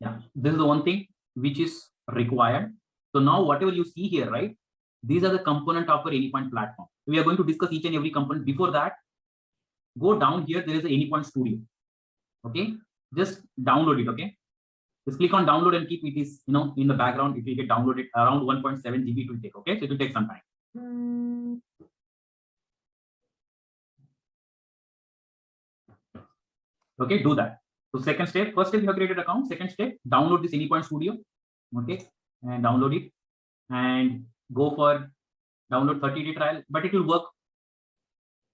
Yeah, this is the one thing which is required. So now whatever you see here, right? These are the component of our Anypoint platform. We are going to discuss each and every component. Before that, go down here. There is an Anypoint Studio. Okay, just download it. Okay, just click on download and keep it is in the background. It will get downloaded around 1.7 GB. It will take. Okay, so it will take some time. Okay, do that. So second step, first step you have created account. Second step, download this Anypoint Studio. Okay, and download it and go for download 30-day trial, but it will work.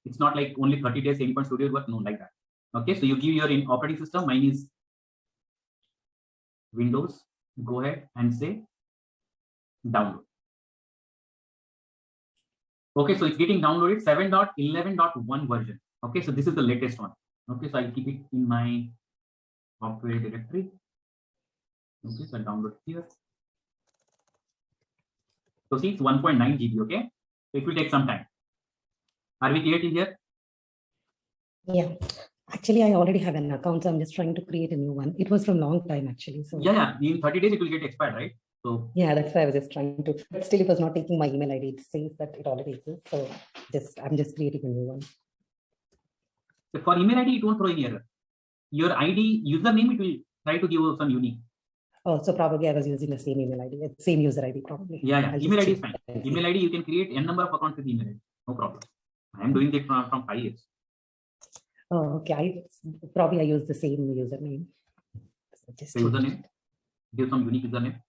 It's not like only 30 days Anypoint Studio work, no, like that. Okay, so you give your operating system. Mine is Windows. Go ahead and say download. Okay, so it's getting downloaded 7.11.1 version. Okay, so this is the latest one. Okay, so I'll keep it in my software directory. Okay, so I'll download here. So see, it's 1.9 GB. Okay, so it will take some time. Are we clear till here? Yeah, actually, I already have an account, so I'm just trying to create a new one. It was from long time actually. So yeah, in 30 days it will get expired, right? So yeah, that's why I was just trying to. But still, it was not taking my email ID. It says that it already exists. So I'm just creating a new one. So for email ID, it won't throw any error. Your ID username, it will try to give you some unique. Oh, so probably I was using the same email ID, same user ID probably. Yeah. Email ID is fine. Email ID, you can create n number of accounts with email ID. No problem. I am doing it from 5 years. Oh, okay. I use the same username. So just the username. Give some unique username.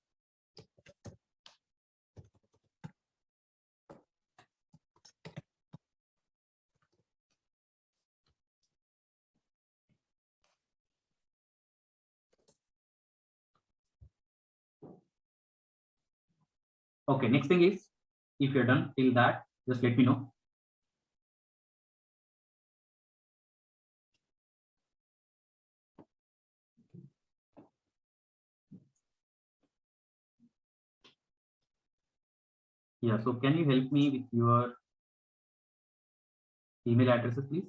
Okay, next thing is, if you're done till that, just let me know. Yeah, so can you help me with your email addresses, please?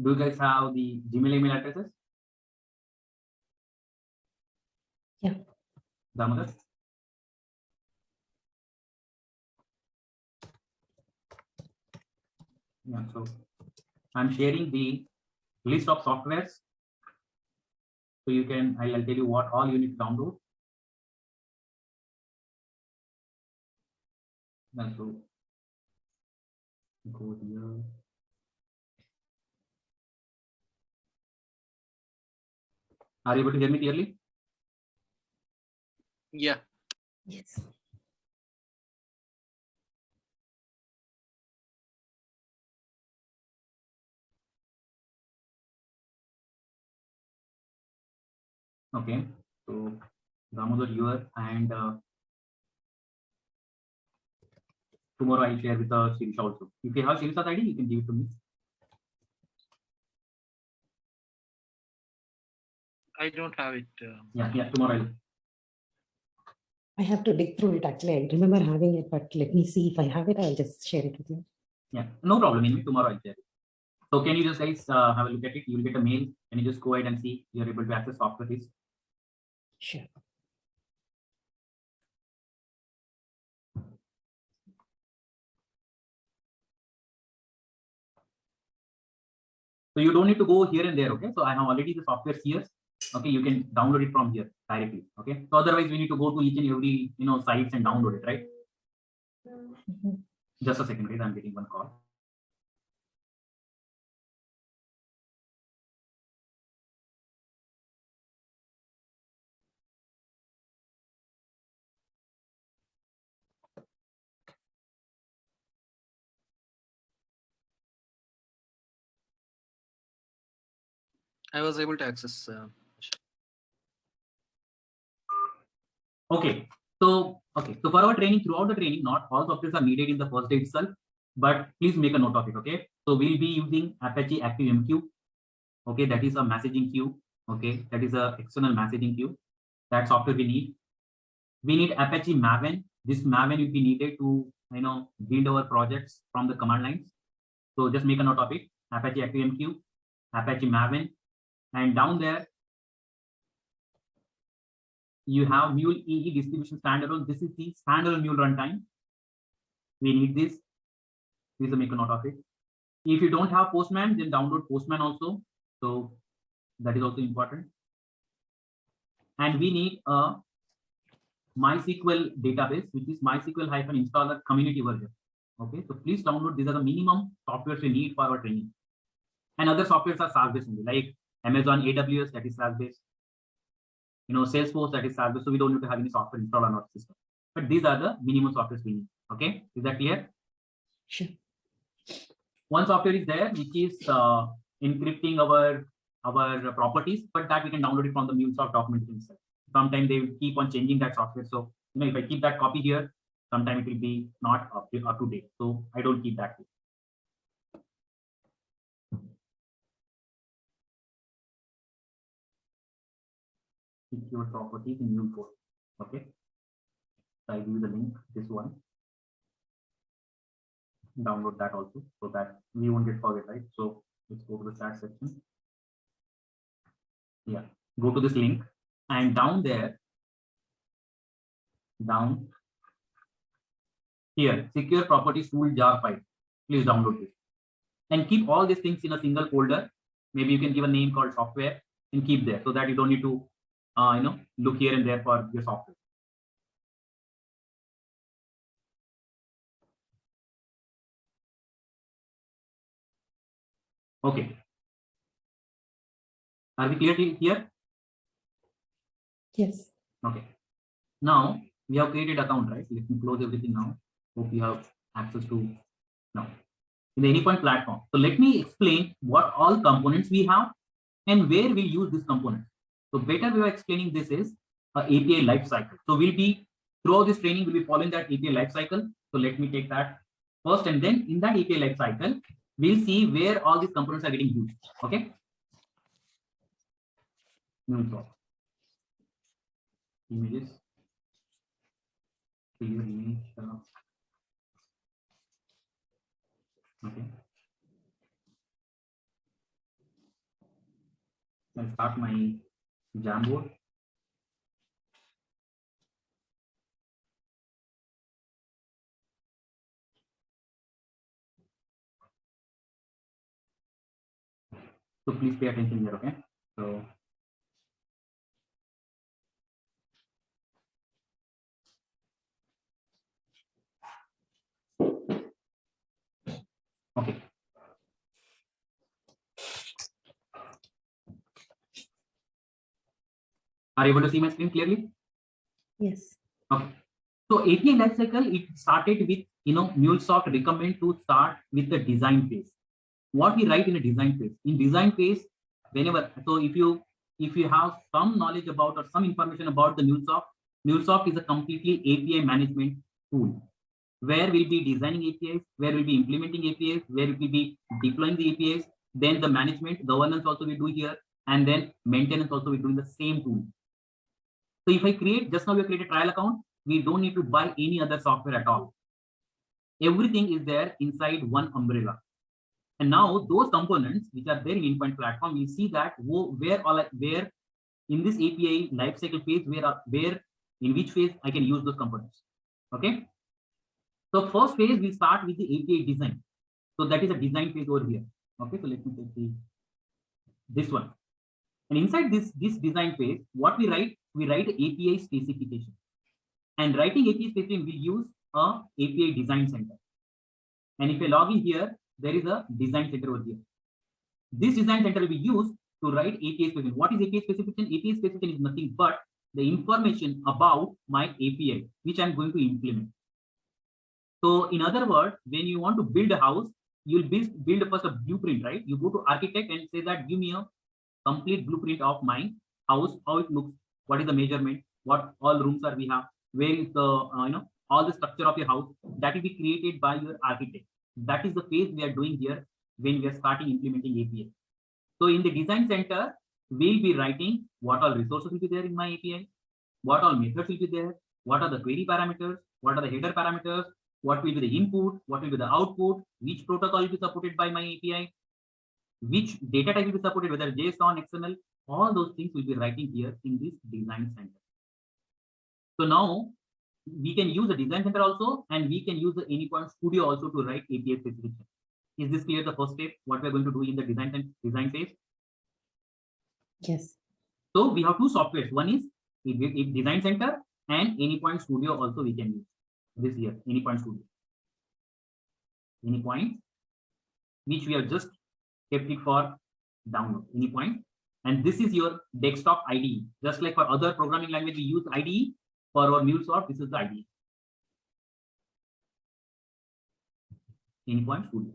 Do you guys have the Gmail email addresses? Yeah. Damodar? Yeah, so I'm sharing the list of softwares. So you can, I'll tell you what all you need to download. And so go here. Are you able to hear me clearly? Yeah. Yes. Okay, so Damodar, you are, and tomorrow I'll share with Shirisha also. If you have Shirisha's ID, you can give it to me. I don't have it. Yeah, tomorrow I have to dig through it actually. I remember having it, but let me see if I have it. I'll just share it with you. Yeah, no problem. Anyway, tomorrow I'll share it. So can you just guys have a look at it? You will get a mail and you just go ahead and see you're able to access software list. Sure. So you don't need to go here and there. Okay, so I have already the software here. Okay, you can download it from here directly. Okay, so otherwise we need to go to each and every sites and download it, right? Just a second, guys. I'm getting one call. I was able to access. Okay, so for our training, throughout the training, not all softwares are needed in the first day itself, but please make a note of it. Okay, so we'll be using Apache ActiveMQ. Okay, that is a messaging queue. Okay, that is a external messaging queue. That software we need. We need Apache Maven. This Maven will be needed to build our projects from the command lines. So just make a note of it. Apache ActiveMQ, Apache Maven, and down there You have Mule EE distribution standalone. This is the standalone Mule runtime. We need this. Please make a note of it. If you don't have Postman, then download Postman also. So that is also important. And we need a MySQL database, which is MySQL-installer community version. Okay, so please download. These are the minimum softwares we need for our training. And other softwares are SaaS-based only, like Amazon AWS, that is SaaS-based. Salesforce, that is SaaS-based. So we don't need to have any software installed on our system. But these are the minimum softwares we need. Okay, is that clear? Sure. One software is there, which is encrypting our properties, but that we can download it from the MuleSoft documentation itself. Sometimes they will keep on changing that software. So, if I keep that copy here, sometimes it will be not up to date. So I don't keep that here. Secure properties in Mule 4. Okay. So I give you the link, this one. Download that also, so that we won't get forget, right? So let's go to the chat section. Yeah, go to this link, and down there, down here, secure properties tool jar file. Please download this and keep all these things in a single folder. Maybe you can give a name called software and keep there, so that you don't need to look here and there for your software. Okay. Are we clear here? Yes. Okay. Now we have created account, right? Let me close everything now. Hope you have access to now in the Anypoint platform. So let me explain what all components we have and where we use this component. So better way of explaining this is API lifecycle. So we'll be throughout this training, we'll be following that API lifecycle. So let me take that first, and then in that API lifecycle, we'll see where all these components are getting used. Okay. Images. Clear image. Okay. I'll start my Jamboard. So please pay attention here, okay? So okay. Are you able to see my screen clearly? Yes. Okay. So API lifecycle, it started with MuleSoft recommend to start with the design phase. What we write in a design phase. In design phase, whenever, so if you have some knowledge about or some information about the MuleSoft is a completely API management tool where we'll be designing APIs, where we'll be implementing APIs, where we will be deploying the APIs, then the management, governance also we do here, and then maintenance also we do in the same tool. So if I create, just now we create a trial account, we don't need to buy any other software at all. Everything is there inside one umbrella. And now those components which are there in Anypoint platform, we see that where in this API lifecycle phase, in which phase I can use those components. Okay. So first phase, we start with the API design. So that is a design phase over here. Okay. So let me take this one. And inside this design phase, what we write API specification. And writing API specification, we use a API design center. And if I log in here, there is a design center over here. This design center will be used to write API specification. What is API specification? API specification is nothing but the information about my API, which I'm going to implement. So in other words, when you want to build a house, you'll build first a blueprint, right? You go to architect and say that give me a complete blueprint of my house, how it looks, what is the measurement, what all rooms are we have, where is the all the structure of your house. That will be created by your architect. That is the phase we are doing here when we are starting implementing API. So in the design center, we'll be writing what all resources will be there in my API, what all methods will be there, what are the query parameters, what are the header parameters, what will be the input, what will be the output, which protocol will be supported by my API, which data type will be supported, whether JSON, XML, all those things will be writing here in this design center. So now we can use the design center also, and we can use the Anypoint Studio also to write API specification. Is this clear? The first step, what we're going to do in the design phase? Yes. So we have two softwares. One is Design Center, and Anypoint Studio also we can use this here. Anypoint Studio. Anypoint, which we have just kept it for download. Anypoint, and this is your desktop IDE. Just like for other programming language, we use IDE. For our MuleSoft, this is the IDE. Anypoint Studio.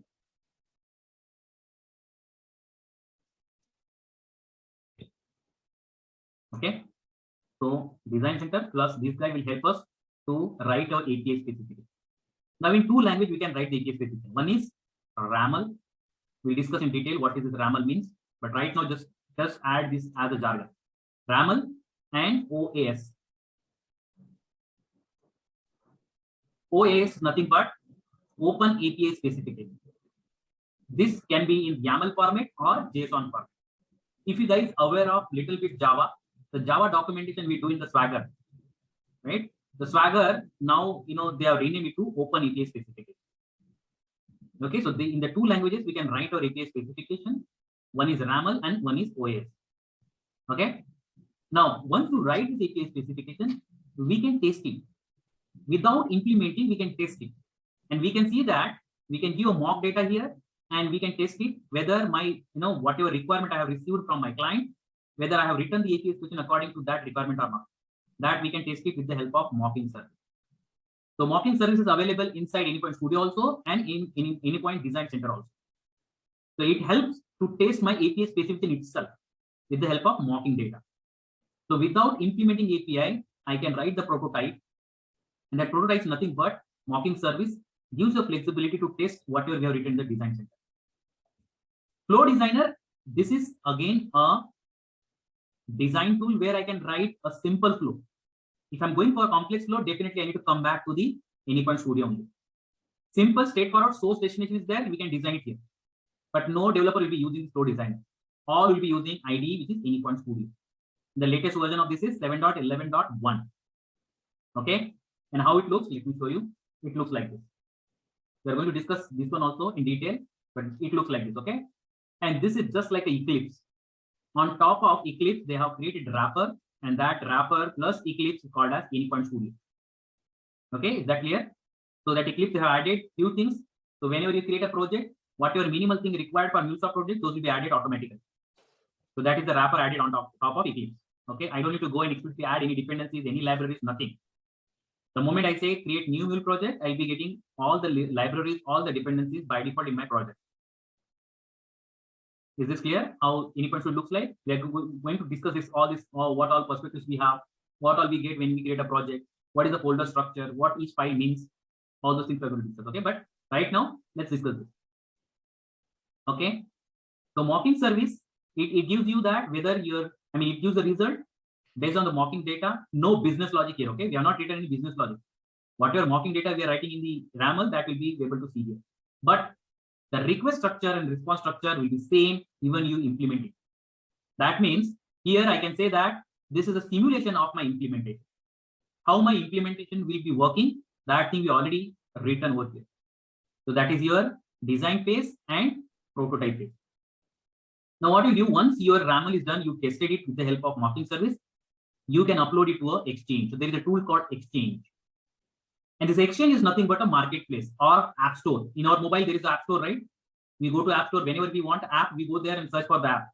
Okay. So Design Center plus this guy will help us to write our API specification. Now in two languages we can write the API specification. One is RAML. We'll discuss in detail what is this RAML means. But right now just add this as a jargon. RAML and OAS. OAS is nothing but Open API Specification. This can be in YAML format or JSON format. If you guys are aware of little bit Java, the Java documentation we do in the Swagger, right? The Swagger now, they have renamed it to Open API Specification. Okay, so in the two languages we can write our API specification. One is RAML and one is OAS. Okay. Now, once you write this API specification, we can test it. Without implementing, we can test it. And we can see that we can give a mock data here, and we can test it whether my, whatever requirement I have received from my client, whether I have written the API specification according to that requirement or not. That we can test it with the help of mocking service. So mocking service is available inside Anypoint Studio also, and in Anypoint Design Center also. So it helps to test my API specification itself with the help of mocking data. So without implementing API, I can write the prototype, and that prototype is nothing but mocking service gives the flexibility to test whatever we have written in the Design Center. Flow Designer, this is again a design tool where I can write a simple flow. If I'm going for a complex flow, definitely I need to come back to the Anypoint Studio only. Simple, straightforward source destination is there, we can design it here. But no developer will be using Flow Designer. All will be using IDE, which is Anypoint Studio. The latest version of this is 7.11.1. Okay, and how it looks, let me show you. It looks like this. We are going to discuss this one also in detail, but it looks like this. Okay, and this is just like a Eclipse. On top of Eclipse, they have created wrapper, and that wrapper plus Eclipse is called as Anypoint Studio. Okay, is that clear? So that Eclipse they have added few things. So whenever you create a project, whatever minimal thing required for MuleSoft project, those will be added automatically. So that is the wrapper added on top of Eclipse. Okay, I don't need to go and explicitly add any dependencies, any libraries, nothing. The moment I say create new Mule project, I'll be getting all the libraries, all the dependencies by default in my project. Is this clear? How Anypoint Studio looks like? We are going to discuss this, what all perspectives we have, what all we get when we create a project, what is the folder structure, what each file means, all those things we are going to discuss. Okay, but right now let's discuss this. Okay, so mocking service, it gives you that whether it gives the result based on the mocking data, no business logic here. Okay, we are not written any business logic. Whatever mocking data we are writing in the RAML, that will be able to see here. But the request structure and response structure will be same even you implement it. That means here I can say that this is a simulation of my implementation. How my implementation will be working, that thing we already written over here. So that is your design phase and prototype phase. Now what you do, once your RAML is done, you tested it with the help of mocking service, you can upload it to a exchange. So there is a tool called Exchange. And this exchange is nothing but a marketplace or app store. In our mobile, there is an app store, right? We go to app store whenever we want app, we go there and search for the app.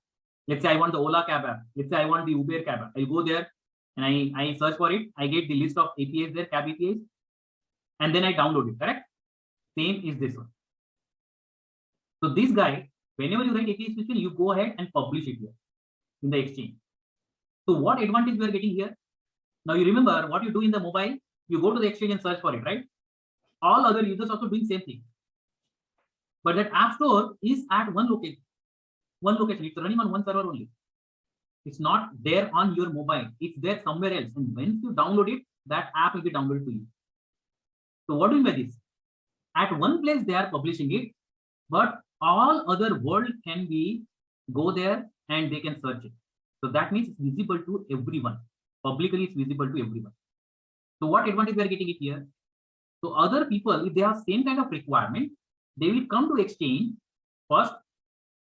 Let's say I want the Ola cab app. Let's say I want the Uber cab app. I'll go there and I search for it. I get the list of APIs there, cab APIs, and then I download it, correct? Same is this one. So this guy, whenever you write API specification, you go ahead and publish it here in the exchange. So what advantage we are getting here? Now you remember what you do in the mobile, you go to the exchange and search for it, right? All other users also doing same thing. But that app store is at one location. It's running on one server only. It's not there on your mobile. It's there somewhere else. And once you download it, that app will be downloaded to you. So what do you mean by this? At one place they are publishing it, but all other world can go there and they can search it. So that means it's visible to everyone. Publicly it's visible to everyone. So what advantage we are getting it here? So other people, if they have same kind of requirement, they will come to Exchange first.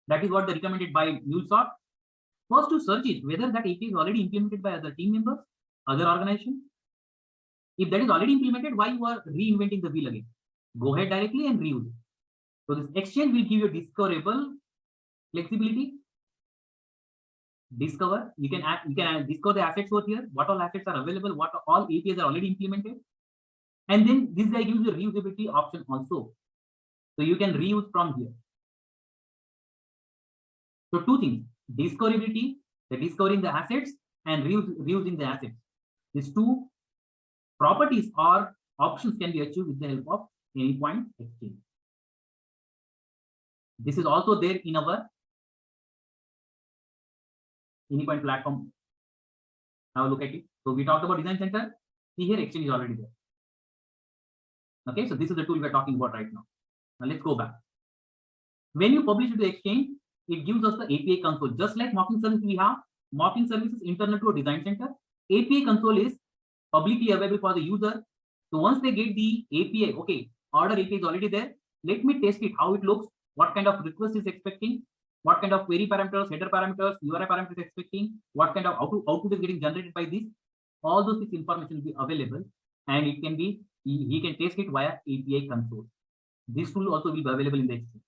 That is what they recommended by MuleSoft. First to search it, whether that API is already implemented by other team members, other organizations. If that is already implemented, why you are reinventing the wheel again? Go ahead directly and reuse it. So this Exchange will give you discoverable flexibility. Discover, you can discover the assets over here, what all assets are available, what all APIs are already implemented. And then this guy gives you a reusability option also. So you can reuse from here. So two things, discoverability, the discovering the assets, and reusing the assets. These two properties or options can be achieved with the help of Anypoint Exchange. This is also there in our Anypoint platform. Have a look at it. So we talked about Design Center. See here, Exchange is already there. Okay, so this is the tool we're talking about right now. Now let's go back. When you publish it to Exchange, it gives us the API console. Just like mocking service we have, mocking service is internal to a Design Center. API console is publicly available for the user. So once they get the API, okay, order API is already there. Let me test it, how it looks, what kind of request is expecting, what kind of query parameters, header parameters, URI parameters expecting, what kind of output is getting generated by this. All those information will be available, and it can be, he can test it via API console. This tool also will be available in the Exchange.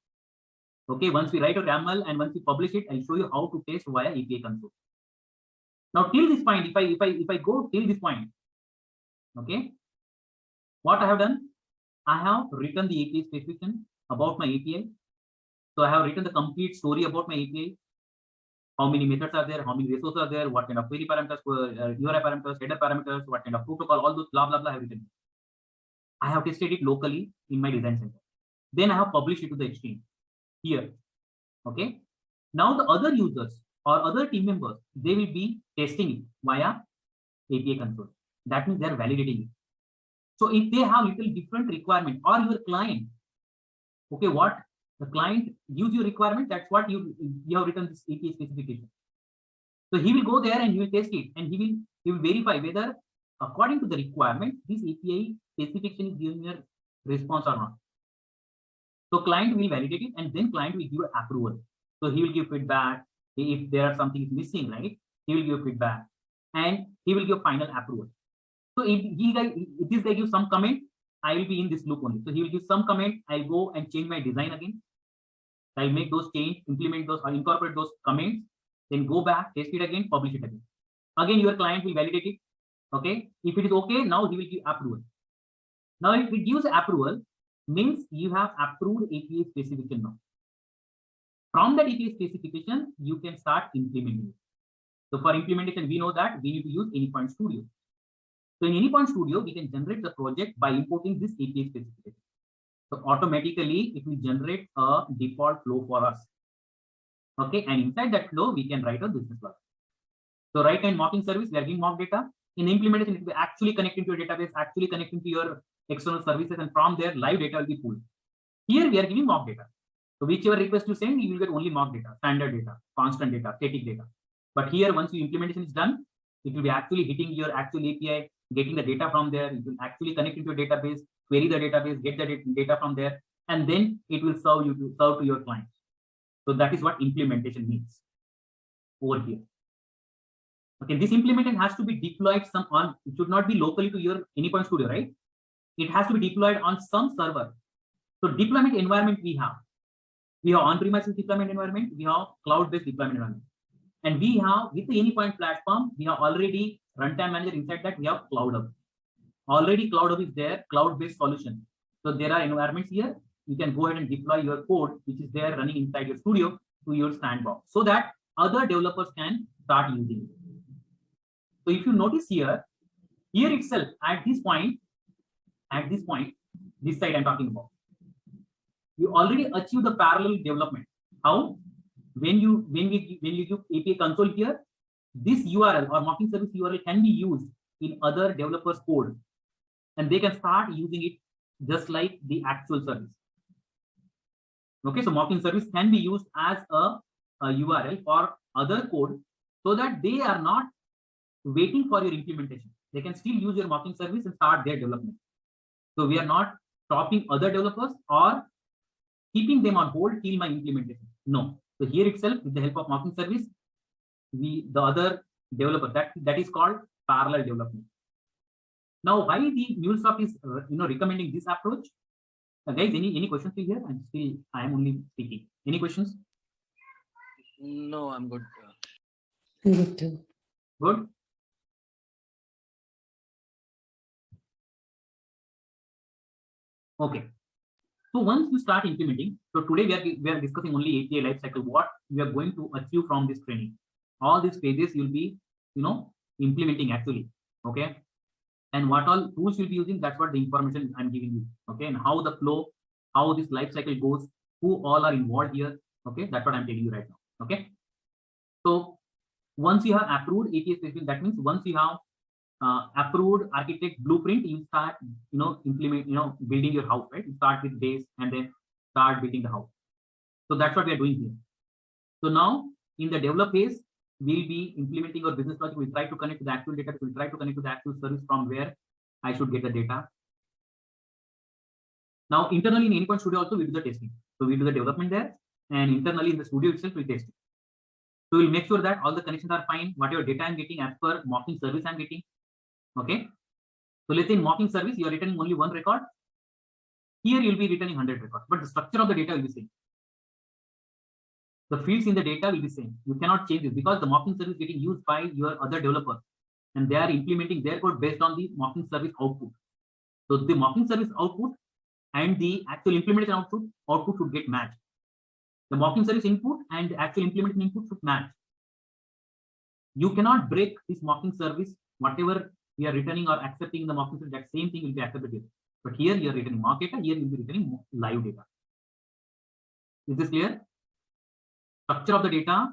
Okay, once we write a YAML and once we publish it, I'll show you how to test via API console. Now till this point, if I go till this point, okay, what I have done, I have written the API specification about my API. So I have written the complete story about my API. How many methods are there? How many resources are there? What kind of query parameters, URI parameters, header parameters, what kind of protocol, all those blah, blah, blah I have written. I have tested it locally in my Design Center. Then I have published it to the Exchange here. Okay. Now the other users or other team members, they will be testing it via API console. That means they are validating it. So if they have little different requirement or your client, okay, what the client gives you requirement, that's what you have written this API specification. So he will go there and he will test it, and he will verify whether according to the requirement this API specification is giving a response or not. So client will validate it, and then client will give approval. So he will give feedback if there are something missing, right? He will give feedback and he will give final approval. So if this guy gives some comment, I will be in this loop only. So he will give some comment, I'll go and change my design again. I'll make those change, implement those, or incorporate those comments, then go back, test it again, publish it again. Again, your client will validate it. Okay. If it is okay, now he will give approval. Now, if it gives approval, means you have approved API specification now. From that API specification, you can start implementing it. So for implementation, we know that we need to use Anypoint Studio. So in Anypoint Studio, we can generate the project by importing this API specification. So automatically, it will generate a default flow for us. Okay, and inside that flow, we can write a business logic. So right hand mocking service, we are giving mock data. In implementation, it will be actually connecting to your database, actually connecting to your external services, and from there, live data will be pulled. Here, we are giving mock data. So whichever request you send, you will get only mock data, standard data, constant data, static data. But here, once your implementation is done, it will be actually hitting your actual API, getting the data from there. It will actually connect into your database, query the database, get the data from there, and then it will serve to your client. So that is what implementation means over here. Okay, this implementation has to be deployed it should not be locally to your Anypoint Studio, right? It has to be deployed on some server. So deployment environment we have on-premises deployment environment, we have cloud-based deployment environment. And we have, with the Anypoint platform, we have already runtime manager. Inside that, we have Cloud Hub. Already Cloud Hub is there, cloud-based solution. So there are environments here. You can go ahead and deploy your code, which is there running inside your studio, to your sandbox, so that other developers can start using it. So if you notice here itself, at this point, this side I'm talking about, you already achieve the parallel development. How? When you give API console here, this URL or mocking service URL can be used in other developers' code, and they can start using it just like the actual service. Okay, so mocking service can be used as a URL for other code, so that they are not waiting for your implementation. they can still use your mocking service and start their development. So we are not stopping other developers or keeping them on hold till my implementation. No. So here itself, with the help of mocking service, the other developer, that is called parallel development. Now, why the MuleSoft is recommending this approach? Guys, any questions here? I am only speaking. Any questions? No, I'm good. I'm good too. Good. Okay. So once you start implementing, so today we are discussing only API lifecycle, what we are going to achieve from this training. All these phases you'll be, implementing actually. Okay. And what all tools you'll be using, that's what the information I'm giving you. Okay. And how the flow, how this lifecycle goes, who all are involved here. Okay. That's what I'm telling you right now. Okay. So once you have approved API specification, that means once you have approved architect blueprint, you start, building your house, right? You start with base and then start building the house. So that's what we are doing here. So now in the develop phase, we'll be implementing our business logic. We'll try to connect to the actual data. We'll try to connect to the actual service from where I should get the data. Now internally in Anypoint Studio also we do the testing. So we do the development there, and internally in the studio itself we test it. So we'll make sure that all the connections are fine. Whatever data I'm getting as per mocking service I'm getting. Okay. So let's say in mocking service, you are returning only one record. Here you'll be returning 100 records, but the structure of the data will be same. The fields in the data will be same. You cannot change it because the mocking service is getting used by your other developers, and they are implementing their code based on the mocking service output. So the mocking service output and the actual implementation output should get matched. The mocking service input and the actual implementation input should match. You cannot break this mocking service. Whatever we are returning or accepting in the mocking service, that same thing will be accepted here. But here you are returning mock data, here you will be returning live data. Is this clear? Structure of the data,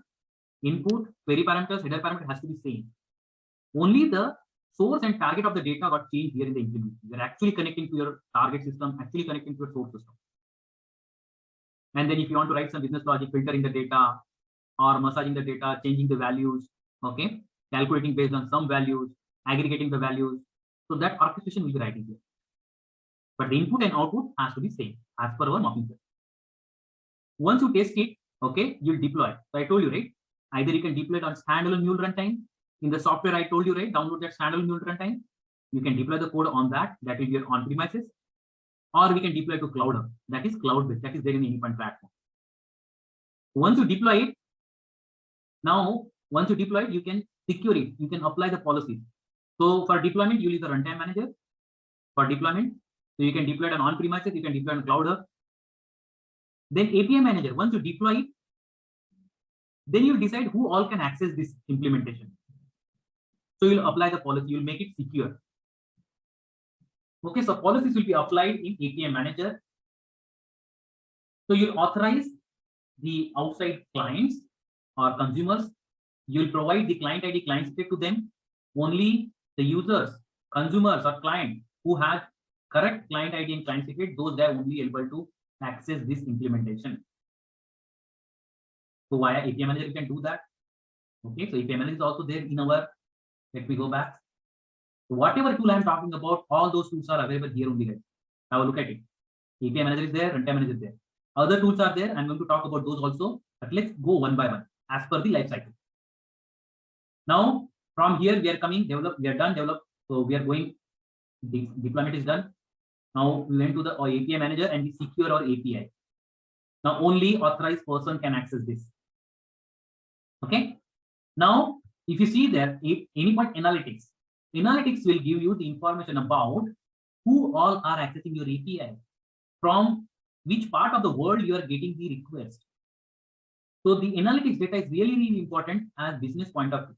input, query parameters, header parameter has to be same. Only the source and target of the data got changed here in the implementation. You are actually connecting to your target system, actually connecting to your source system. And then if you want to write some business logic, filtering the data or massaging the data, changing the values, okay, calculating based on some values, aggregating the values. So that orchestration will be writing here. But the input and output has to be same as per our mocking service. Once you test it, okay, you'll deploy. So I told you, right? Either you can deploy it on standalone Mule runtime. In the software, I told you, right? Download that standalone Mule runtime. You can deploy the code on that. That will be your on-premises. Or we can deploy to Cloud. That is cloud-based. That is there in the Anypoint platform. Once you deploy it, once you deploy it, you can secure it. You can apply the policies. So for deployment, you use the runtime manager for deployment. So you can deploy it on premises, you can deploy on Cloud. Then API manager, once you deploy it, then you decide who all can access this implementation. So you'll apply the policy, you'll make it secure. Okay, so policies will be applied in API manager. So you'll authorize the outside clients or consumers. You'll provide the client ID, client state to them. Only the users, consumers or client who have correct client ID and client secret, those are only able to access this implementation. So via API manager, you can do that. Okay, so API manager is also there in our, let me go back. So whatever tool I'm talking about, all those tools are available here only. Guys. Have a look at it. API manager is there, runtime manager is there. Other tools are there. I'm going to talk about those also, but let's go one by one as per the life cycle. Now, from here, we are coming, develop, we are done, develop. So we are going, the deployment is done. Now we went to the API manager and we secure our API. Now only authorized person can access this. Okay. Now, if you see there, Anypoint analytics will give you the information about who all are accessing your API, from which part of the world you are getting the request. So the analytics data is really, really important as business point of view.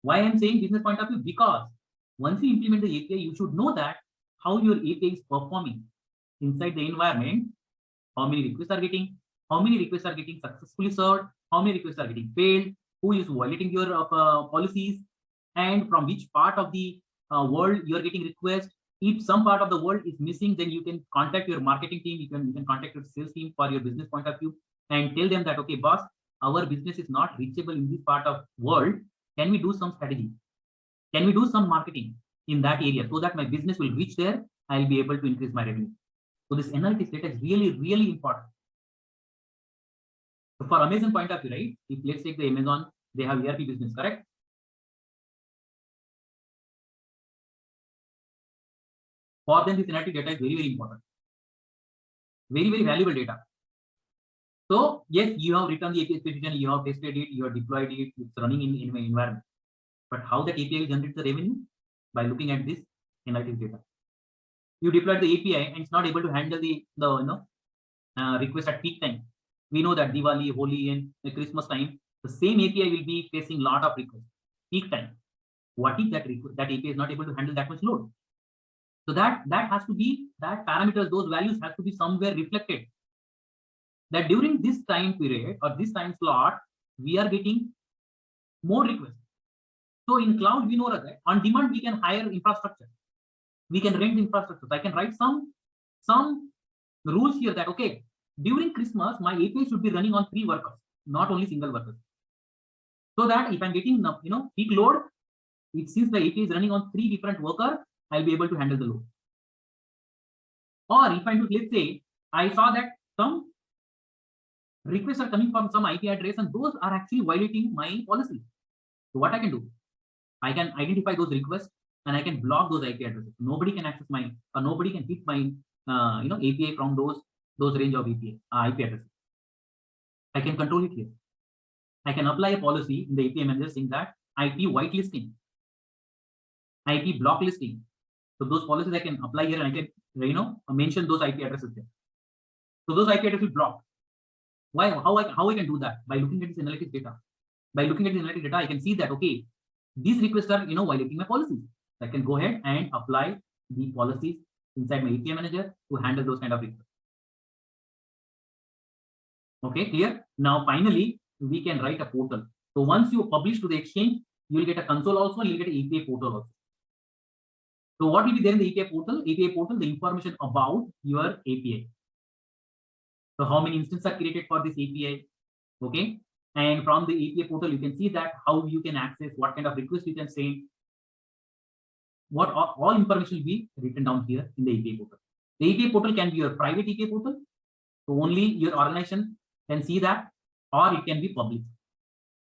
Why I'm saying business point of view? Because once you implement the API, you should know that how your API is performing inside the environment, how many requests are getting, successfully served, how many requests are getting failed, who is violating your policies, and from which part of the world you are getting requests. If some part of the world is missing, then you can contact your marketing team, you can contact your sales team for your business point of view and tell them that, okay, boss, our business is not reachable in this part of world. Can we do some strategy? Can we do some marketing in that area so that my business will reach there? I'll be able to increase my revenue. So this analytics data is really, really important. So for Amazon point of view, right? If let's take the Amazon, they have ERP business, correct? For them, this analytic data is very, very important. Very, very valuable data. So yes, you have written the API specification, you have tested it, you have deployed it, it's running in my environment. But how that API will generate the revenue? By looking at this analytics data. You deployed the API and it's not able to handle the request at peak time. We know that Diwali, Holi, and the Christmas time, the same API will be facing a lot of requests peak time. What if that API is not able to handle that much load? So that has to be, that parameters, those values have to be somewhere reflected. That during this time period or this time slot, we are getting more requests. So in cloud, we know that on demand, we can hire infrastructure. We can rent infrastructure. So I can write some rules here that, okay, during Christmas, my API should be running on 3 workers, not only single workers. So that if I'm getting, peak load, since the API is running on 3 different workers, I'll be able to handle the load. Or if I do, let's say, I saw that some requests are coming from some IP address and those are actually violating my policy. So what I can do? I can identify those requests and I can block those IP addresses. Nobody can access my, or nobody can hit my, API from those range of IP addresses. I can control it here. I can apply a policy in the API manager saying that IP whitelisting, IP block listing. So those policies I can apply here and I can, mention those IP addresses there. So those IP addresses will block. Why? How I can do that? By looking at this analytics data. By looking at the analytics data, I can see that, okay, these requests are, violating my policies. I can go ahead and apply the policies inside my API manager to handle those kind of requests. Okay, clear? Now, finally, we can write a portal. So once you publish to the exchange, you will get a console also, and you'll get an API portal also. So what will be there in the API portal? API portal, the information about your API. So how many instances are created for this API? Okay. And from the API portal, you can see that how you can access, what kind of request you can send. What all information will be written down here in the API portal. The API portal can be your private API portal. So only your organization can see that, or it can be public.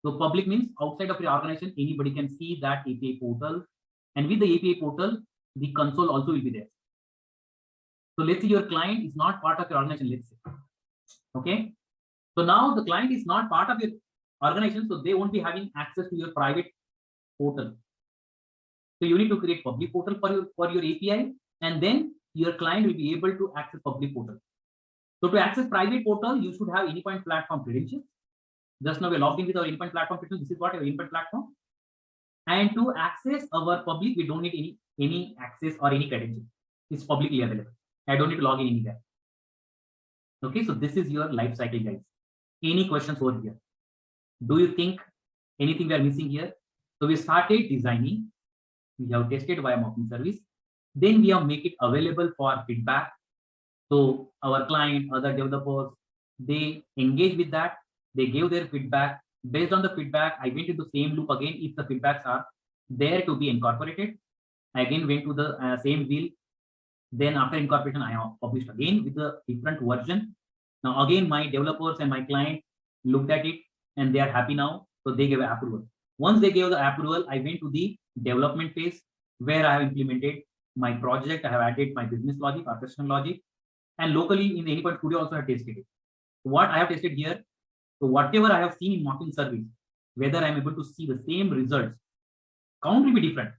So public means outside of your organization, anybody can see that API portal. And with the API portal, the console also will be there. So let's say your client is not part of your organization, let's say. Okay. So now the client is not part of your organization, so they won't be having access to your private portal. So you need to create public portal for your API, and then your client will be able to access public portal. So to access private portal, you should have Anypoint platform credentials. Just now we're logged in with our Anypoint platform credentials. This is what our Anypoint platform. And to access our public, we don't need any access or any credentials. It's publicly available. I don't need to log in anywhere. Okay, so this is your life cycle, guys. Any questions over here? Do you think anything we are missing here? So we started designing. We have tested via mocking service. Then we have make it available for feedback. So our client, other developers, they engage with that. They gave their feedback. Based on the feedback, I went into the same loop again. If the feedbacks are there to be incorporated, I again went to the same wheel. Then after incorporation, I have published again with a different version. Now again, my developers and my client looked at it and they are happy now. So they gave approval. Once they gave the approval, I went to the development phase where I have implemented my project. I have added my business logic, orchestration logic, and locally in the Anypoint Studio also I have tested it. What I have tested here, so whatever I have seen in mocking service, whether I'm able to see the same results, count will be different.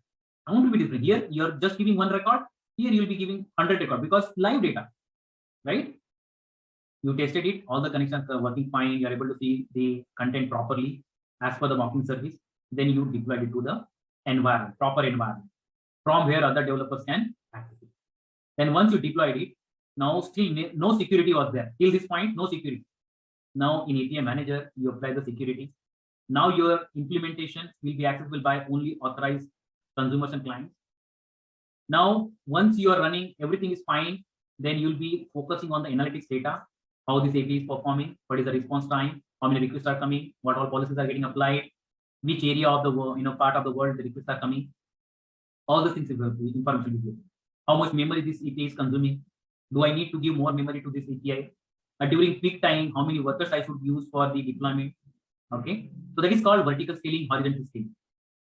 Count will be different. Here you're just giving 1 record. Here you'll be giving 100 record because live data, right? You tested it, all the connections are working fine. You're able to see the content properly as per the mocking service. Then you deploy it to the environment, proper environment, from where other developers can access it. Then once you deployed it, now still no security was there. Till this point, no security. Now in API manager, you apply the security. Now your implementation will be accessible by only authorized consumers and clients. Now, once you are running, everything is fine. Then you'll be focusing on the analytics data, how this API is performing, what is the response time, how many requests are coming, what all policies are getting applied, which area of the world, part of the world the requests are coming. All the things information will be given. How much memory this API is consuming? Do I need to give more memory to this API? During peak time, how many workers I should use for the deployment? Okay, so that is called vertical scaling, horizontal scaling.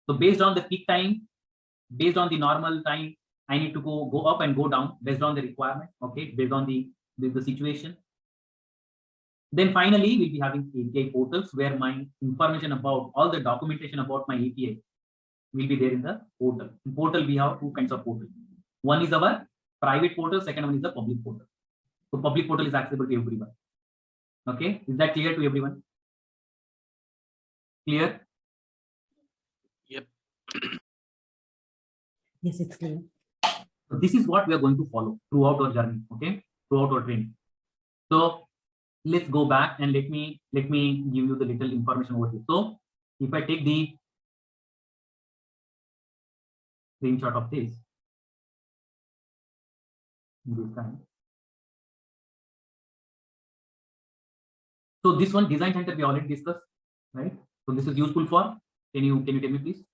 So based on the peak time, based on the normal time, I need to go up and go down based on the requirement. Okay, based on the situation. Then finally, we'll be having API portals where my information about all the documentation about my API will be there in the portal. In portal, we have two kinds of portal. One is our private portal, second one is the public portal. So public portal is accessible to everyone. Okay, is that clear to everyone? Clear? Yep. Yes, it's clear. So this is what we are going to follow throughout our journey. Okay, throughout our training. So let's go back and let me give you the little information over here. So if I take the screenshot of this time. So this one, design center, we already discussed, right? So this is useful for, can you tell me please?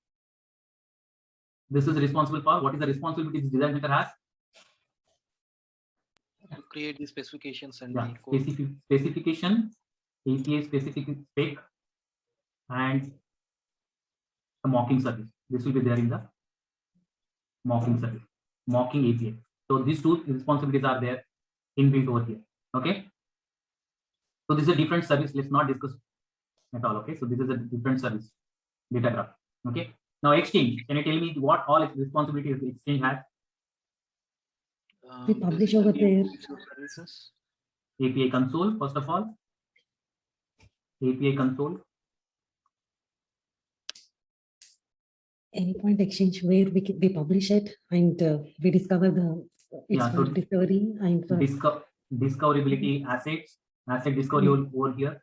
This is responsible for, what is the responsibility this design center has? To create the specifications and Yeah, the code. specification, API specific spec, and the mocking service. This will be there in the mocking service, mocking API. So these two responsibilities are there inbuilt over here. Okay. So this is a different service. Let's not discuss at all. Okay. So this is a different service, data graph. Okay. Now exchange. Can you tell me what all responsibilities exchange has? We publish over there. Services. API console, first of all. API console. Anypoint exchange where we publish it and we discover the discovery and discoverability assets, asset discovery over here.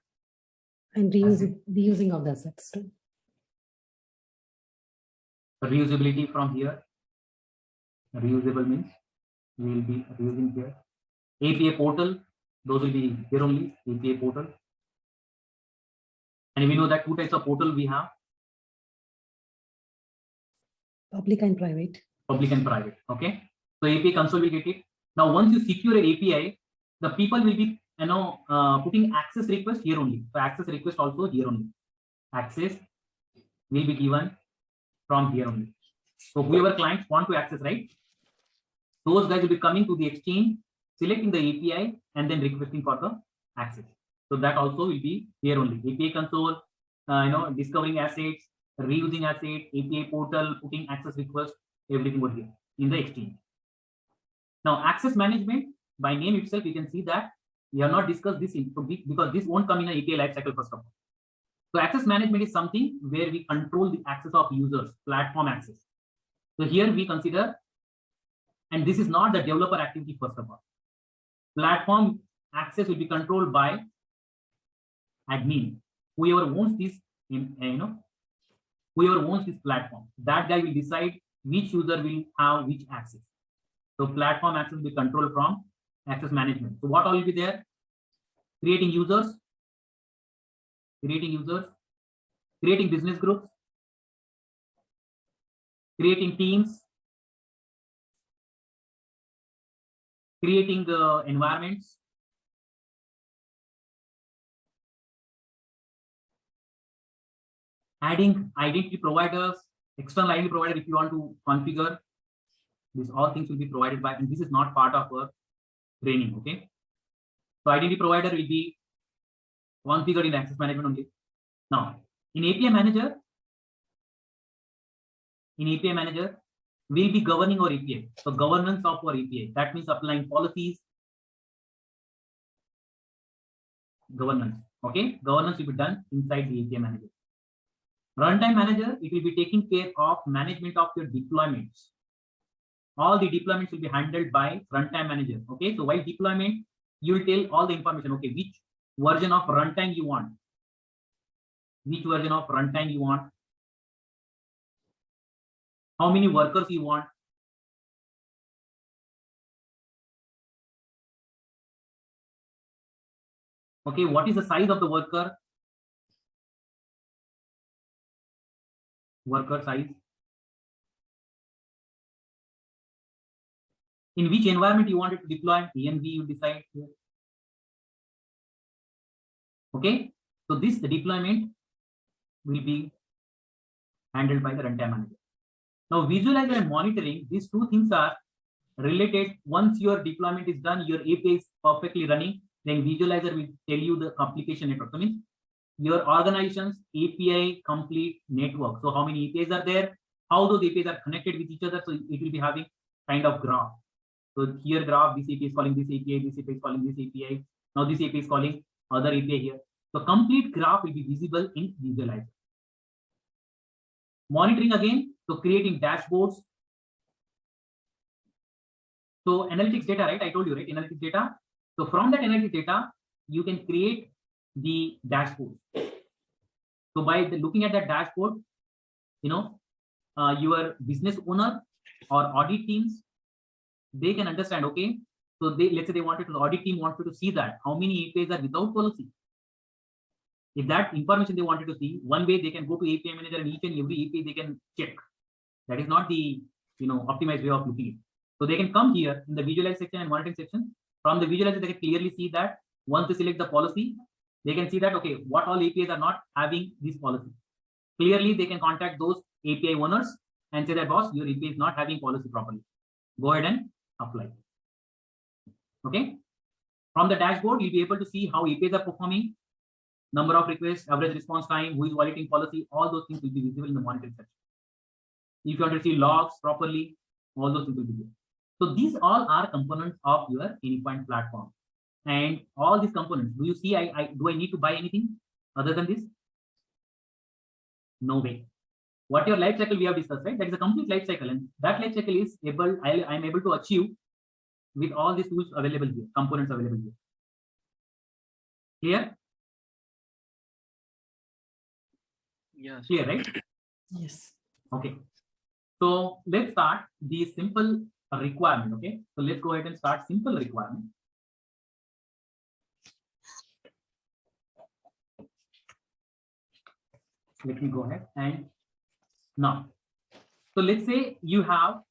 And reusing of the assets too. Reusability from here. Reusable means we will be reusing here. API portal, those will be here only, API portal. And we know that two types of portal we have. Public and private. Public and private. Okay. So API console will get it. Now, once you secure an API, the people will be putting access request here only. So access request also here only. Access will be given from here only. So whoever clients want to access, right? Those guys will be coming to the exchange, selecting the API, and then requesting for the access. So that also will be here only. API console, discovering assets, reusing assets, API portal, putting access request, everything over here in the exchange. Now, access management, by name itself, you can see that we have not discussed this because this won't come in an API lifecycle first of all. So access management is something where we control the access of users, platform access. So here we consider, and this is not the developer activity first of all. Platform access will be controlled by admin, whoever owns this, whoever owns this platform. That guy will decide which user will have which access. So platform access will be controlled from access management. So what all will be there? Creating users, creating business groups, creating teams, creating environments, adding identity providers, external identity provider if you want to configure. These all things will be provided by, and this is not part of our training. Okay. So identity provider will be configured in access management only. Now, in API manager, we'll be governing our API. So governance of our API, that means applying policies, governance. Okay, governance will be done inside the API manager. Runtime manager, it will be taking care of management of your deployments. All the deployments will be handled by runtime manager. Okay, so while deployment, you will tell all the information. Okay, which version of runtime you want, how many workers you want, okay, what is the size of the worker size, In which environment you want it to deploy, env you decide here. Okay, so this deployment will be handled by the runtime manager. Now, visualizer and monitoring, these two things are related. Once your deployment is done, your API is perfectly running, then visualizer will tell you the application network. So means your organization's API complete network. So how many APIs are there? How those APIs are connected with each other? So it will be having kind of graph. So here graph, this API is calling this API, this API is calling this API. Now this API is calling other API here. So complete graph will be visible in visualizer. Monitoring again, so creating dashboards. So analytics data, right? I told you, right? Analytics data. So from that analytics data, you can create the dashboard. So by looking at that dashboard, you know, your business owner or audit teams, they can understand, okay, so they, let's say they wanted to, the audit team wanted to see that how many APIs are without policy. If that information they wanted to see, one way they can go to API manager and each and every API they can check. That is not the, you know, optimized way of looking at it. So they can come here in the visualize section and monitoring section. From the visualizer, they can clearly see that once they select the policy, they can see that, okay, what all APIs are not having this policy. Clearly, they can contact those API owners and say that, boss, your API is not having policy properly. Go ahead and apply. Okay. From the dashboard, you'll be able to see how APIs are performing, number of requests, average response time, who is violating policy, all those things will be visible in the monitoring section. If you want to see logs properly, all those things will be there. So these all are components of your Anypoint platform. And all these components, do you see, do I need to buy anything other than this? No way. What your life cycle we have discussed, right? That is a complete life cycle, and that life cycle is able, I'm able to achieve with all these tools available here, components available here. Clear? Yes. Clear, right? Yes. Okay. So let's start the simple requirement. Okay. So let's go ahead and start simple requirement. Let me go ahead and now. So let's say you have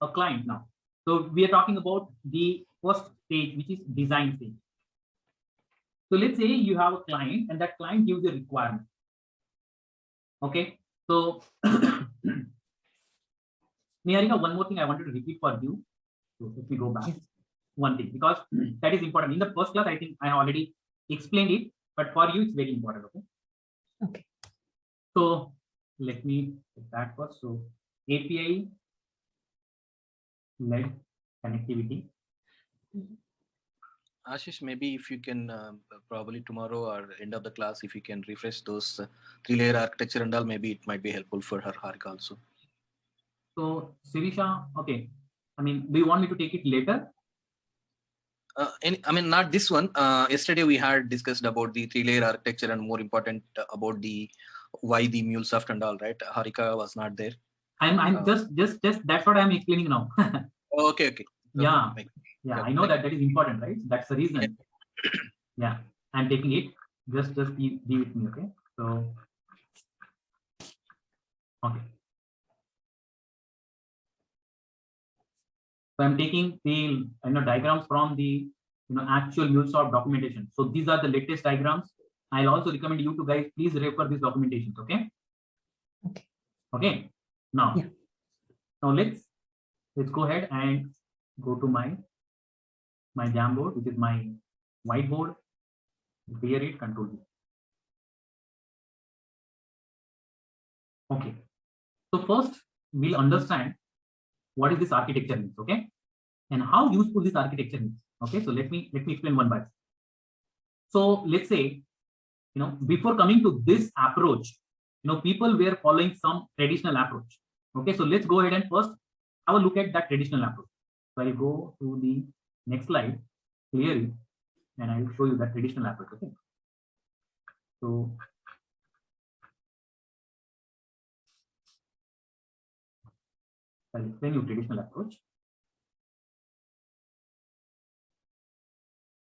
a client now. So we are talking about the first stage, which is design stage. So let's say you have a client and that client gives a requirement. Okay. So Niharika, one more thing I wanted to repeat for you. So let me go back. Yes. One thing, because that is important. In the first class, I think I already explained it, but for you, it's very important. Okay. Okay. So let me get that first. So API led connectivity. Ashish, maybe if you can probably tomorrow or end of the class, if you can refresh those 3-layer architecture and all, maybe it might be helpful for her Harika also. So Sirisha, okay. I mean, do you want me to take it later? I mean, not this one. Yesterday we had discussed about the 3-layer architecture and more important about the why the MuleSoft and all, right? Harika was not there. I'm just that's what I'm explaining now. Okay. Yeah. Okay. Yeah, I know that is important, right? That's the reason. Yeah, I'm taking it. Just be with me, okay? So, okay. So I'm taking the diagrams from the actual MuleSoft documentation. So these are the latest diagrams. I'll also recommend you to guys please refer these documentations. Okay. Okay. Okay. Now, yeah. Now let's go ahead and go to my Jamboard, which is my whiteboard. Clear it, Control V. Okay. So first we'll understand what is this architecture means, okay, and how useful this architecture is. Okay, so let me explain one by one. So let's say, before coming to this approach, people were following some traditional approach. Okay, so let's go ahead and first have a look at that traditional approach. So I'll go to the next slide, clear it, and I will show you that traditional approach. Okay, so I'll explain you traditional approach.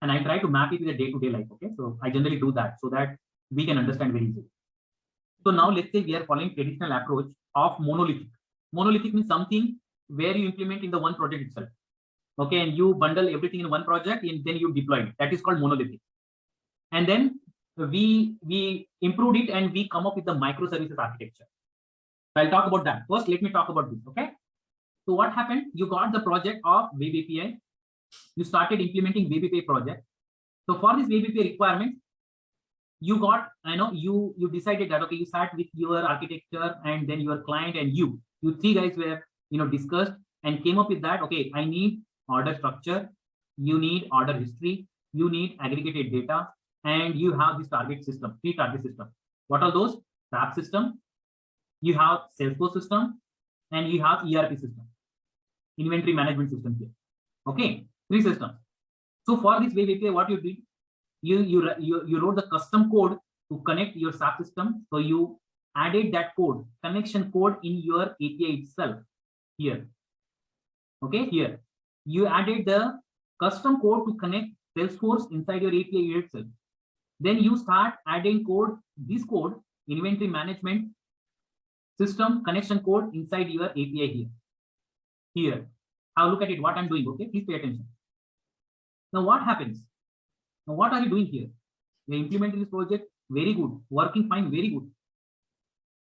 And I try to map it with a day-to-day life. Okay, so I generally do that so that we can understand very easily. So now let's say we are following traditional approach of monolithic. Monolithic means something where you implement in the one project itself. Okay, and you bundle everything in one project and then you deploy it. That is called monolithic. And then we improved it and we come up with the microservices architecture. So I'll talk about that. First, let me talk about this. Okay. So what happened? You got the project of Web API. You started implementing Web API project. So for this Web API requirement, you got, you decided that, okay, you start with your architecture and then your client and you three guys were, discussed and came up with that. Okay, I need order structure. You need order history. You need aggregated data. And you have this target system, 3 target system. What are those? SAP system. You have Salesforce system. And you have ERP system. Inventory management system here. Okay, 3 systems. So for this Web API, what you did, you wrote the custom code to connect your SAP system. So you added that code, connection code in your API itself here. Okay, here you added the custom code to connect Salesforce inside your API itself. Then you start adding code, this code, inventory management system connection code inside your API here. Here, have a look at it, what I'm doing. Okay, please pay attention. Now what happens? Now what are you doing here? You're implementing this project, very good, working fine, very good.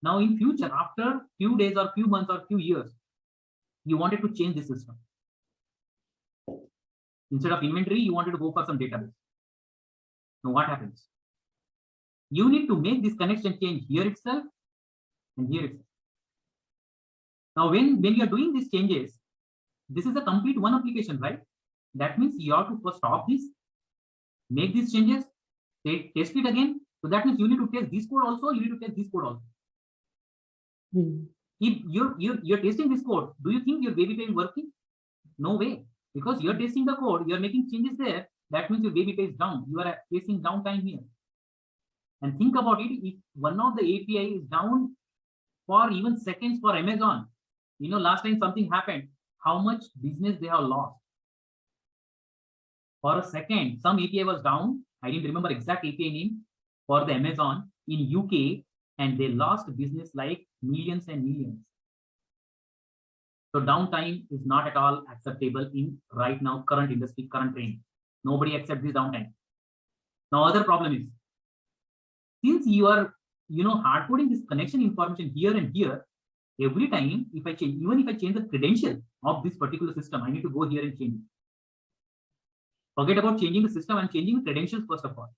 Now in future, after few days or few months or few years, you wanted to change the system. Instead of inventory, you wanted to go for some database. Now what happens? You need to make this connection change here itself and here itself. Now when you're doing these changes, this is a complete one application, right? That means you have to first stop this, make these changes, test it again. So that means you need to test this code also, you need to test this code also. If you're testing this code, do you think your Web API is working? No way, because you're testing the code, you're making changes there. That means your Web API is down. You are facing downtime here. And think about it, if one of the API is down for even seconds for Amazon, last time something happened, how much business they have lost. For a second, some API was down. I didn't remember exact API name for the Amazon in UK, and they lost business like millions and millions. So downtime is not at all acceptable in right now, current industry, current trend. Nobody accepts this downtime. Now, other problem is, since you are, hard coding this connection information here and here, every time if I change, even if I change the credential of this particular system, I need to go here and change it. Forget about changing the system, I'm changing the credentials first of all.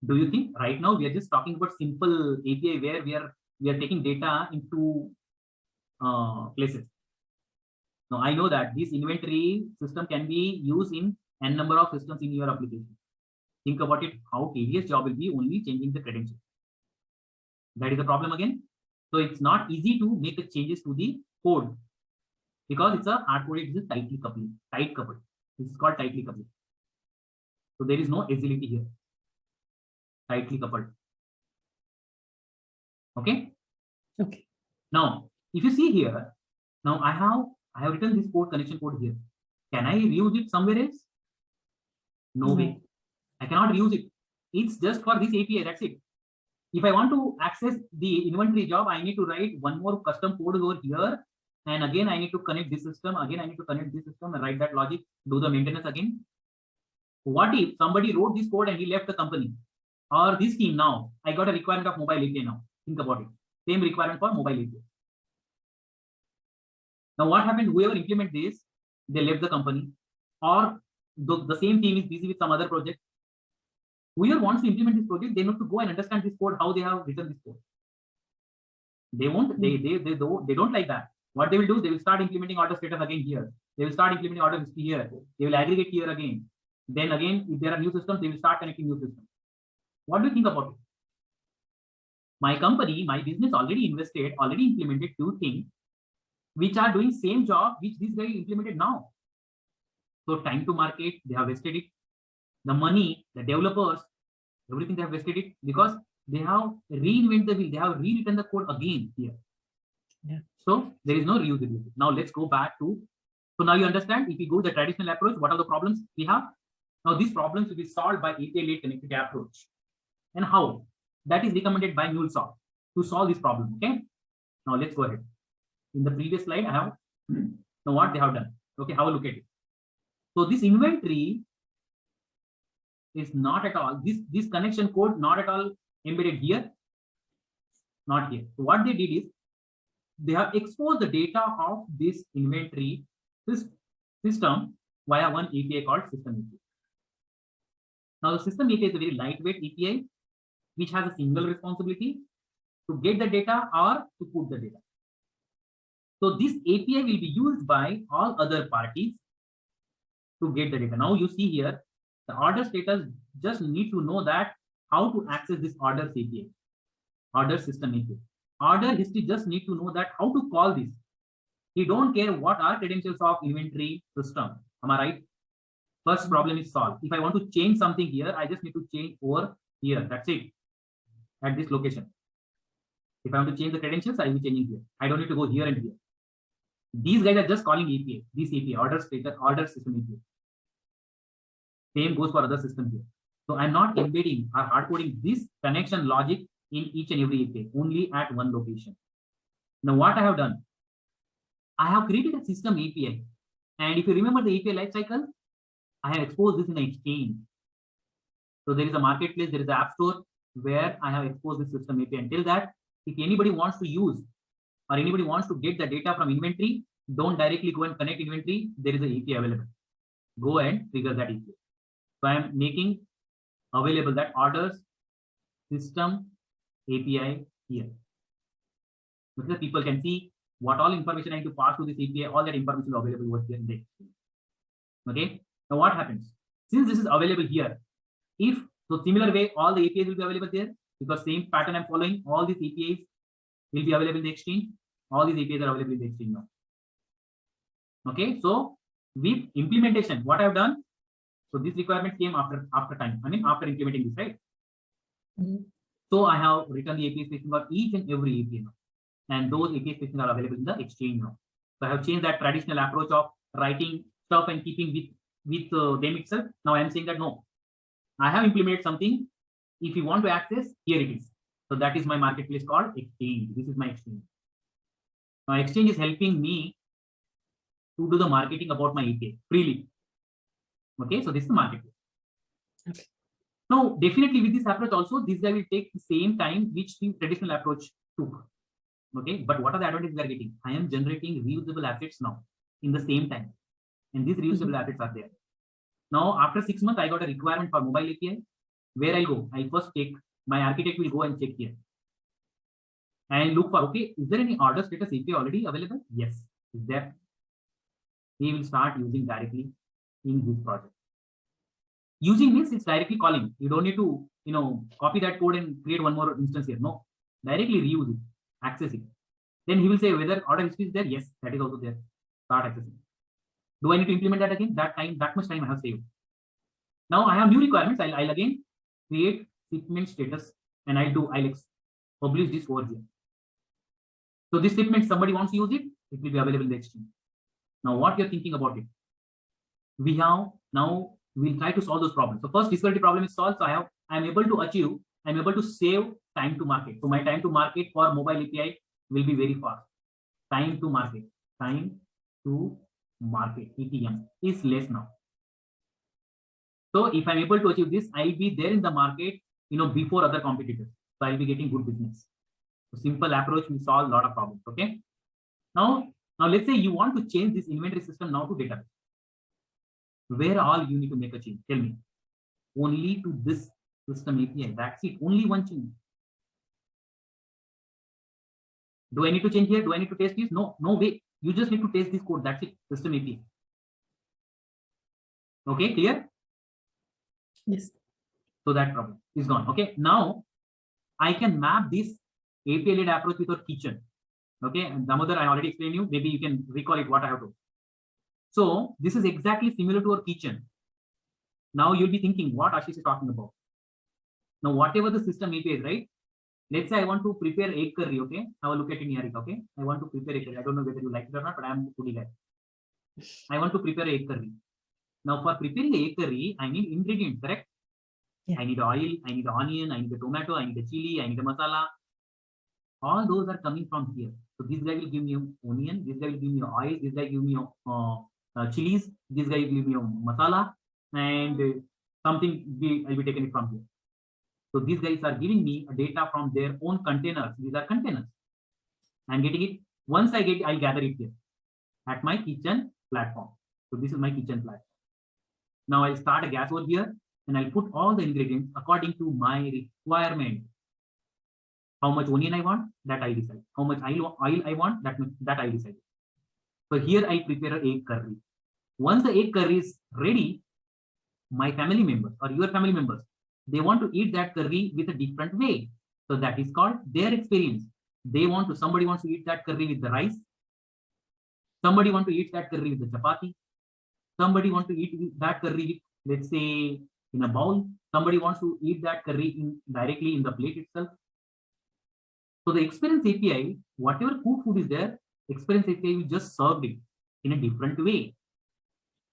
Do you think right now we are just talking about simple API where we are taking data into places? Now I know that this inventory system can be used in n number of systems in your application. Think about it, how tedious job will be only changing the credentials. That is the problem again. So it's not easy to make the changes to the code because it's a hard code, it is tightly coupled, tight coupled. This is called tightly coupled. So there is no agility here. Tightly coupled. Okay. Okay. Now, if you see here, now I have written this code, connection code here. Can I reuse it somewhere else? No way. I cannot reuse it. It's just for this API. That's it. If I want to access the inventory job, I need to write one more custom code over here. And again, I need to connect this system. Again, I need to connect this system and write that logic, do the maintenance again. What if somebody wrote this code and he left the company or this team now? I got a requirement of mobile API now. Think about it. Same requirement for mobile API. Now, what happened? Whoever implement this, they left the company or the same team is busy with some other project. Whoever wants to implement this project, they need to go and understand this code, how they have written this code. They won't, they don't like that. What they will do, they will start implementing order status again here. They will start implementing order history here. They will aggregate here again. Then again, if there are new systems, they will start connecting new systems. What do you think about it? My company, my business already invested, already implemented 2 things which are doing same job which this guy implemented now. So time to market, they have wasted it. The money, the developers, everything they have wasted it because they have reinvented the wheel. They have rewritten the code again here. Yeah. So there is no reusability. Now let's go back to, so now you understand if we go the traditional approach, what are the problems we have? Now these problems will be solved by API-led connectivity approach. And how? That is recommended by MuleSoft to solve this problem. Okay. Now let's go ahead. In the previous slide, I have now what they have done. Okay, have a look at it. So this inventory is not at all, this connection code not at all embedded here, not here. So what they did is they have exposed the data of this inventory system via one API called system API. Now the system API is a very lightweight API which has a single responsibility to get the data or to put the data. So this API will be used by all other parties to get the data. Now you see here, the order status just need to know that how to access this orders API, order system API. Order history just need to know that how to call this. He don't care what are credentials of inventory system. Am I right? First problem is solved. If I want to change something here, I just need to change over here. That's it. At this location. If I want to change the credentials, I will be changing here. I don't need to go here and here. These guys are just calling API. This API, order status, order system API. Same goes for other systems here. So I'm not embedding or hard coding this connection logic in each and every API, only at one location. Now what I have done, I have created a system API. And if you remember the API lifecycle, I have exposed this in an exchange. So there is a marketplace, there is an app store where I have exposed the system API. Until that, if anybody wants to use or anybody wants to get the data from inventory, don't directly go and connect inventory. There is an API available. Go and trigger that API. So I am making available that orders system API here. So that people can see what all information I need to pass to this API, all that information is available over here in the exchange. Okay. Now what happens? Since this is available here, if so similar way, all the APIs will be available there because same pattern I'm following, all these APIs will be available in the exchange. All these APIs are available in the exchange now. Okay. So with implementation, what I've done, so this requirement came after time. I mean, after implementing this, right? Mhm. So I have written the API specification for each and every API now. And those API specifications are available in the exchange now. So I have changed that traditional approach of writing stuff and keeping with them itself. Now I am saying that no, I have implemented something. If you want to access, here it is. So that is my marketplace called exchange. This is my exchange. Now exchange is helping me to do the marketing about my API freely. Okay, so this is the marketplace. Okay. Now, definitely with this approach also, this guy will take the same time which the traditional approach took. Okay, but what are the advantages we are getting? I am generating reusable assets now in the same time. And these reusable assets are there. Now, after 6 months, I got a requirement for mobile API. Where I'll go? I first take, my architect will go and check here. And look for, okay, is there any order status API already available? Yes, is there. He will start using directly in this project. Using means it's directly calling. You don't need to, copy that code and create one more instance here. No, directly reuse it, access it. Then he will say whether order history is there. Yes, that is also there. Start accessing. Do I need to implement that again? That much time I have saved. Now I have new requirements. I'll again create shipment status and I'll publish this over here. So this shipment, somebody wants to use it, it will be available in the exchange. Now what you're thinking about it? We'll try to solve those problems. So first difficulty problem is solved. So I'm able to save time to market. So my time to market for mobile API will be very fast. Time to market ETM is less now. So if I'm able to achieve this, I'll be there in the market, before other competitors. So I'll be getting good business. So simple approach will solve a lot of problems. Okay. Now let's say you want to change this inventory system now to database. Where all you need to make a change? Tell me. Only to this system API. That's it. Only one change. Do I need to change here? Do I need to test this? No way. You just need to test this code. That's it. System API. Okay, clear? Yes. So that problem is gone. Okay. Now I can map this API-led approach with our kitchen. Okay. And Damodar, I already explained you. Maybe you can recall it what I have to. So this is exactly similar to our kitchen. Now you'll be thinking what Ashish is talking about. Now, whatever the system API is, right? Let's say I want to prepare egg curry. Okay. Have a look at it here. Okay. I want to prepare egg curry. I don't know whether you like it or not, but I'm a foodie guy. I want to prepare egg curry. Now for preparing egg curry, I need ingredients, correct? Yeah. I need oil, I need onion, I need a tomato, I need a chili, I need a masala. All those are coming from here. So this guy will give me onion, this guy will give me oil, this guy will give me chilies. This guy give me a masala, and something I'll be taking it from here. So these guys are giving me a data from their own containers. These are containers. I'm getting it. Once I get, I'll gather it here at my kitchen platform. So this is my kitchen platform. Now I'll start a gas over here, and I'll put all the ingredients according to my requirement. How much onion I want, that I decide. How much oil I want, that I decide. So here I prepare an egg curry. Once the egg curry is ready, my family members or your family members, they want to eat that curry with a different way. So that is called their experience. Somebody wants to eat that curry with the rice. Somebody wants to eat that curry with the chapati. Somebody wants to eat that curry with, let's say, in a bowl. Somebody wants to eat that curry directly in the plate itself. So the experience API, whatever food is there, experience API will just serve it in a different way.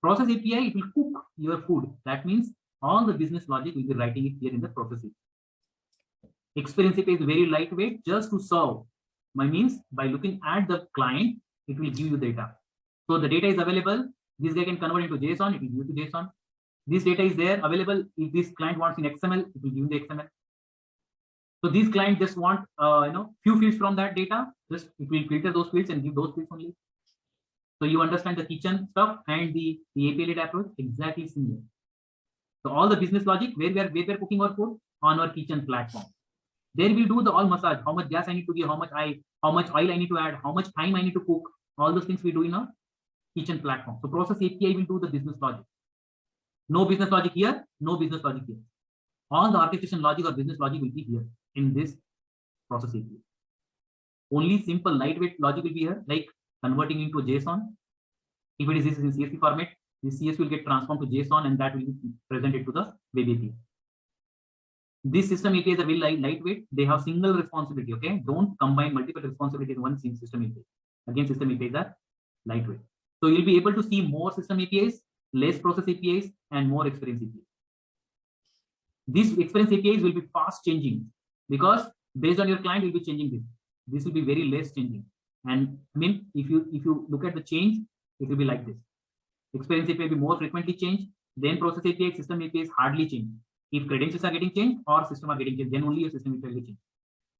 Process API, it will cook your food. That means all the business logic will be writing it here in the process API. Experience API is very lightweight, just to serve. Means by looking at the client, it will give you data. So the data is available. This guy can convert into JSON. It will give you to JSON. This data is there available. If this client wants in XML, it will give you the XML. So these clients just want few fields from that data. Just it will filter those fields and give those fields only. So you understand the kitchen stuff and the API-led approach exactly similar. So all the business logic where we are cooking our food on our kitchen platform. There we'll do the all massage. How much gas I need to give, how much oil I need to add, how much time I need to cook. All those things we do in our kitchen platform. So process API will do the business logic. No business logic here, no business logic here. All the orchestration logic or business logic will be here in this process API. Only simple lightweight logic will be here, like converting into a JSON. If it is this in CSV format, this CS will get transformed to JSON and that will be presented to the web API. These system APIs are very lightweight. They have single responsibility. Okay, don't combine multiple responsibilities in one system API. Again, system APIs are lightweight. So you'll be able to see more system APIs, less process APIs, and more experience APIs. These experience APIs will be fast changing because based on your client, will be changing this. This will be very less changing. And I mean, if you look at the change, it will be like this. Experience API will be more frequently changed. Then process API, system APIs hardly change. If credentials are getting changed or system are getting changed, then only your system API will change.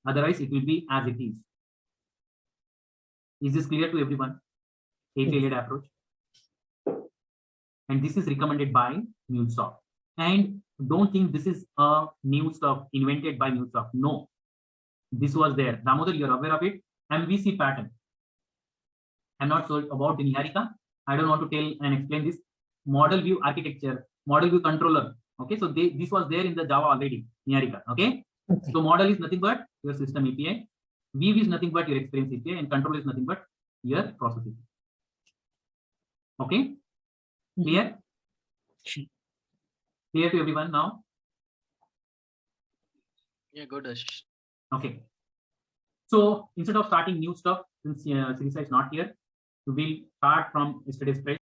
Otherwise, it will be as it is. Is this clear to everyone? API-led approach. And this is recommended by MuleSoft. And don't think this is a new stuff invented by MuleSoft. No, this was there. Damodar, you're aware of it. MVC pattern. I'm not sure about the Niharika. I don't want to tell and explain this. Model view architecture, model view controller. Okay, so this was there in the Java already, Niharika. Okay? So model is nothing but your system API. View is nothing but your experience API, and control is nothing but your process API. Okay? Clear? Clear to everyone now? Yeah, good, Ashish. Okay. So instead of starting new stuff, since Sirisa is not here, we'll start from yesterday's spread.